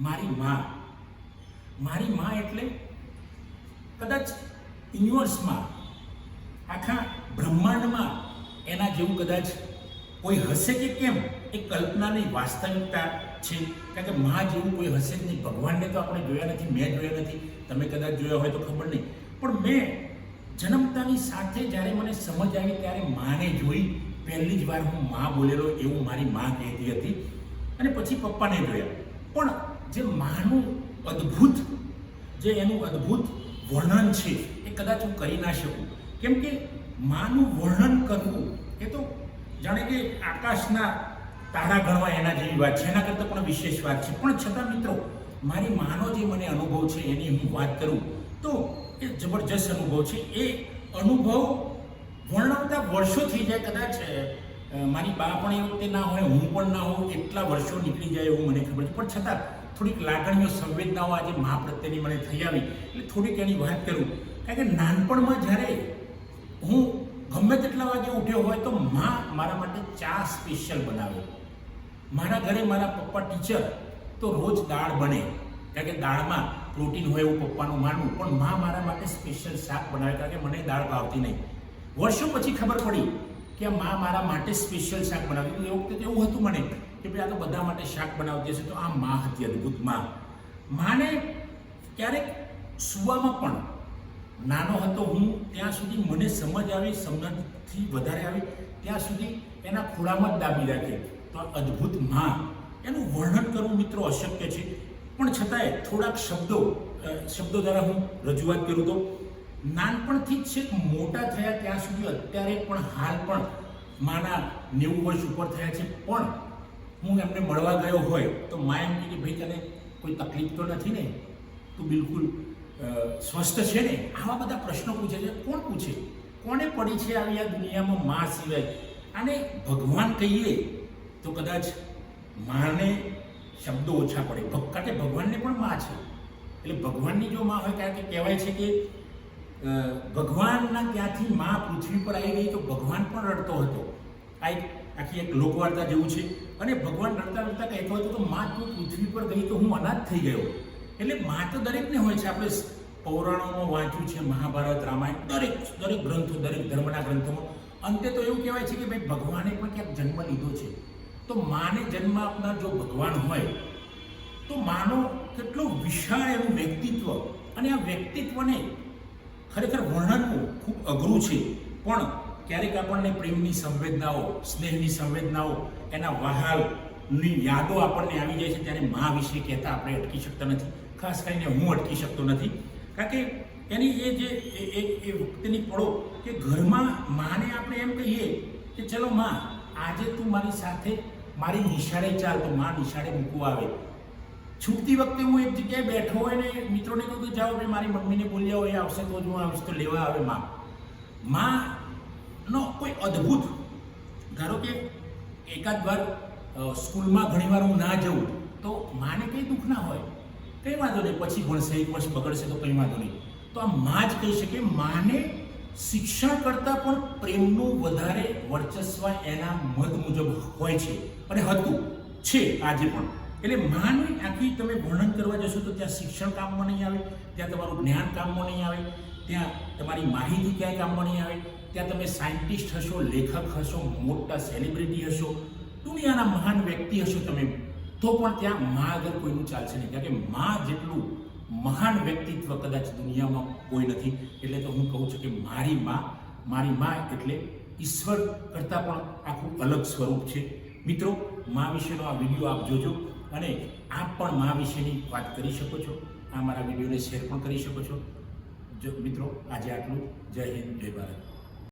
મારી માં એટલે કદાચ યુનિવર્સમાં આખા બ્રહ્માંડમાં એના જેવું કદાચ કોઈ હશે કે કેમ એ કલ્પનાની વાસ્તવિકતા છે. કારણ કે માં જેવું કોઈ હશે જ નહીં. ભગવાનને તો આપણે જોયા નથી, મેં જોયા નથી, તમે કદાચ જોયા હોય તો ખબર નહીં, પણ મેં જન્મતાની સાથે જ્યારે મને સમજ આવી ત્યારે માને જોઈ. પહેલી જ વાર હું માં બોલેલો એવું મારી માં કહેતી હતી, અને પછી પપ્પાને જોયા. પણ જે માનું અદ્ભુત, જે એનું અદ્ભુત વર્ણન છે એ કદાચ હું કરી ના શકું. કેમ કે માનું વર્ણન કરવું એ તો જાણે કે આકાશના તારા ગણવા એના જેવી વાત છે, એના કરતાં પણ વિશેષ વાત છે. પણ છતાં મિત્રો, મારી માનો જે મને અનુભવ છે એની હું વાત કરું તો એ જબરજસ્ત અનુભવ છે. એ અનુભવ વર્ણવતા વર્ષો થઈ જાય. કદાચ મારી બા પણ એ વખતે ના હોય, હું પણ ના હોઉં, એટલા વર્ષો નીકળી જાય એવું મને ખબર છે. પણ છતાં થોડીક લાગણીઓ, સંવેદનાઓ આજે મા પ્રત્યેની મને થઈ આવી એટલે થોડીક એની વાત કરું. કારણ કે નાનપણમાં જ્યારે હું ગમે તેટલા વાગે ઉઠ્યો હોય તો મા મારા માટે ચા સ્પેશિયલ બનાવે. મારા ઘરે મારા પપ્પા ટીચર તો રોજ દાળ બને, કારણ કે દાળમાં પ્રોટીન હોય એવું પપ્પાનું માનવું. પણ મા મારા માટે સ્પેશિયલ શાક બનાવે, કારણ કે મને દાળ ભાવતી નહીં. વર્ષો પછી ખબર પડી કે આ મા મારા માટે સ્પેશિયલ શાક બનાવ્યું. એ વખતે એવું હતું મને કે ભાઈ આ તો બધા માટે શાક બનાવતી હશે. તો આ મા હતી, અદ્ભુત મા. માને ક્યારેક સુવામાં પણ, નાનો હતો હું ત્યાં સુધી, મને સમજ આવી, સમજથી વધારે આવી ત્યાં સુધી એના ખોળામાં જ દાબી રાખે. તો આ અદ્ભુત મા, એનું વર્ણન કરવું મિત્રો અશક્ય છે. પણ છતાંય થોડાક શબ્દો દ્વારા હું રજૂઆત કરું તો નાનપણથી જ છેક મોટા થયા ત્યાં સુધી, અત્યારે પણ હાલ પણ માના 90 વર્ષ ઉપર થયા છે, પણ હું એમને મળવા ગયો હોય તો મા એમ કહે કે ભાઈ તને કોઈ તકલીફ તો નથી ને, તું બિલકુલ સ્વસ્થ છે ને? આવા બધા પ્રશ્નો પૂછે છે. કોણ પૂછે? કોને પડી છે આવી આ દુનિયામાં મા સિવાય? આને ભગવાન કહીએ તો કદાચ માને શબ્દો ઓછા પડે. કારણ કે ભગવાનને પણ મા છે. એટલે ભગવાનની જો મા હોય, કારણ કે કહેવાય છે કે ભગવાનના ત્યાંથી મા પૃથ્વી પર આવી ગઈ તો ભગવાન પણ રડતો હતો. આ આખી એક લોકવાર્તા જેવું છે. અને ભગવાન રડતા રડતા કહેતો હતો તો મા તું પૃથ્વી પર ગઈ તો હું અનાથ થઈ ગયો. એટલે મા તો દરેકને હોય છે. આપણે પૌરાણોમાં વાંચ્યું છે, મહાભારત, રામાયણ, દરેક ગ્રંથો, દરેક ધર્મના ગ્રંથોમાં અંતે તો એવું કહેવાય છે કે ભાઈ ભગવાને પણ ક્યાંક જન્મ લીધો છે. તો માને જન્મ આપનાર જો ભગવાન હોય તો માનો કેટલો વિશાળ એનું વ્યક્તિત્વ, અને આ વ્યક્તિત્વને ખરેખર વર્ણનવું ખૂબ અઘરું છે. પણ ક્યારેક આપણને પ્રેમની સંવેદનાઓ, સ્નેહની સંવેદનાઓ, એના વહાલની યાદો આપણને આવી જાય છે ત્યારે મા વિશે કહેતા આપણે અટકી શકતા નથી. ખાસ કરીને હું અટકી શકતો નથી. કારણ કે એની એ જે એ વખતેની પળો કે ઘરમાં માને આપણે એમ કહીએ કે ચલો મા આજે તું મારી સાથે મારી નિશાળે ચાલ, તો મા નિશાળે મૂકવા આવે. છૂટતી વખતે હું એક જગ્યાએ બેઠો હોય ને મિત્રોને કહું કે જાઓ ભાઈ મારી મમ્મીને બોલી આવો, એ આવશે તો જ હું આવીશ, તો લેવા આવે. માનો કોઈ અદ્ભુત, ધારો કે એકાદ વાર સ્કૂલમાં ઘણીવાર હું ના જઉં તો માને કંઈ દુઃખ ના હોય, કંઈ વાંધો નહીં, પછી ભણશે, એક વર્ષ બગડશે તો કંઈ વાંધો નહીં. તો આ મા જ કહી શકે. માને શિક્ષણ કરતાં પણ પ્રેમનું વધારે વર્ચસ્વ એના મત મુજબ હોય છે, અને હતું, છે આજે પણ. એટલે માની આખી તમે વર્ણન કરવા જશો તો ત્યાં શિક્ષણ કામમાં નહીં આવે, ત્યાં તમારું જ્ઞાન કામમાં નહીં આવે, ત્યાં તમારી માહિતી ક્યાંય કામમાં નહીં આવે. ત્યાં તમે સાયન્ટિસ્ટ હશો, લેખક હશો, મોટા સેલિબ્રિટી હશો, દુનિયાના મહાન વ્યક્તિ હશો તમે, તો પણ ત્યાં મા આગળ કોઈનું ચાલશે નહીં. કારણ કે મા જેટલું મહાન વ્યક્તિત્વ કદાચ દુનિયામાં કોઈ નથી. એટલે તો હું કહું છું કે મારી મા એટલે ઈશ્વર કરતાં પણ આખું અલગ સ્વરૂપ છે. મિત્રો, મા વિશેનો આ વિડીયો આપ જોજો, અને આપ પણ મા વિશેની વાત કરી શકો છો. આ મારા વિડીયોને શેર પણ કરી શકો છો. જો મિત્રો, આજે આટલું. જય હિન્દ, જય ભારત.